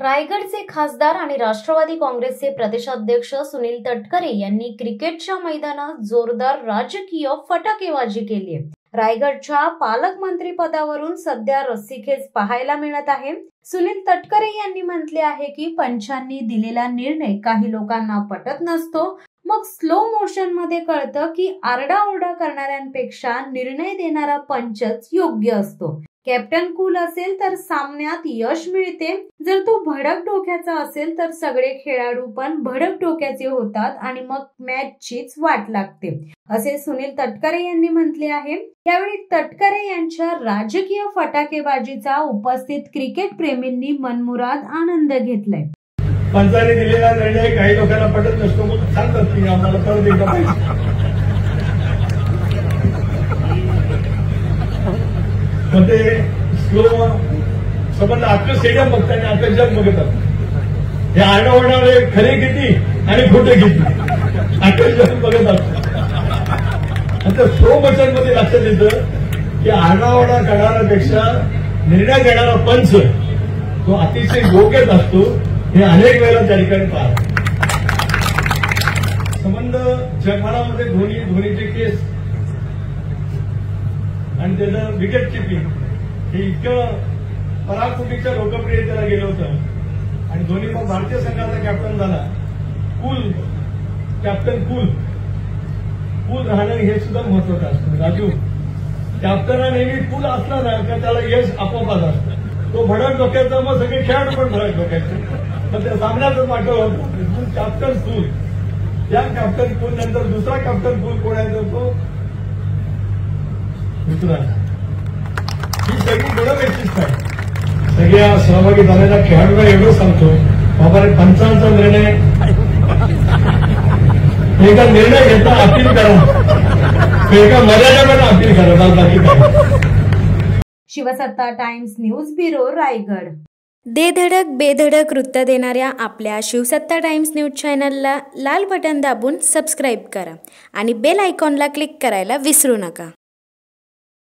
रायगडचे खासदार आणि राष्ट्रवादी काँग्रेसचे प्रदेशाध्यक्ष सुनील तटकरे यांनी क्रिकेटच्या मैदानात जोरदार राजकीय फटाकेबाजी केली आहे। रायगडच्या पालकमंत्री पदावरून सध्या रस्सीखेच पाहायला मिळत आहे। सुनील तटकरे यांनी म्हटले आहे की पंचांनी दिलेला निर्णय काही लोकांना पटत नसतो, मग स्लो मोशन मध्ये कळतं की आरडाओरडा करणाऱ्यांपेक्षा निर्णय देणारा पंचच योग्य असतो। कॅप्टन कूल असेल तर सामन्यात यश मिळते, जर तो भडक डोक्याचा असेल तर सगळे खेळाडू पण भडक डोक्याचे होतात आणि मग मॅचचीच वाट लागते, असे सुनील तटकरे यांनी म्हटले आहे। यावेळी तटकरे यांच्या राजकीय फटाकेबाजीचा उपस्थित क्रिकेट प्रेमींनी मनमुराद आनंद घेतलाय। पंचाने दिलेला निर्णय काही लोकांना पटत नसतो, मग सांगतात की आम्हाला परत एकदा पाहिजे। मग ते स्लो संबंध आजचं स्टेडियम बघतात आणि आता जग बघतात। हे आरडाओरडावे खरे किती आणि खोटे किती आता जग बघत असतो। आता स्लो मोशन मध्ये लक्षात येतं की आरडाओरडा करणाऱ्यापेक्षा निर्णय घेणारा पंच तो अतिशय योग्यच असतो, हे अनेक वेळेला त्या ठिकाणी पाहतो। संबंध जगभरामध्ये धोनीचे केस आणि त्याचं विकेट किपिंग हे इतकं पराकोटीच्या लोकप्रियतेला गेलं होतं आणि धोनी मग भारतीय संघाचा कॅप्टन झाला। कॅप्टन कूल राहणं हे सुद्धा महत्वाचं असतं। राजू, कॅप्टन नेहमी कूल असला ना का त्याला यश आपोआपच असतं। तो भडक डोक्याचा, मग सगळे खेळाडू पण भडक डोक्याचे, मग त्या सामन्यातच वाटलं होतं कॅप्टन कूल। त्या कॅप्टन कूल नंतर दुसरा कॅप्टन कूल कोणाचा तो दुसरा। ही सगळी गुणं वैशिष्ट्य आहे। सगळ्या सहभागी झालेल्या खेळाडूंना एवढं सांगतो, बाबा रे पंचांचा निर्णय एका निर्णय घेता अपील करा, एका मर्यादेमध्ये अपील करा, बाकी काय। शिवसत्ता टाइम्स न्यूज ब्युरो, रायगड। दे धडक बेधडक वृत्त देणाऱ्या आपल्या शिवसत्ता टाइम्स न्यूज चॅनलला लाल बटन दाबून सबस्क्राईब करा आणि बेल आयकॉनला क्लिक करायला विसरू नका।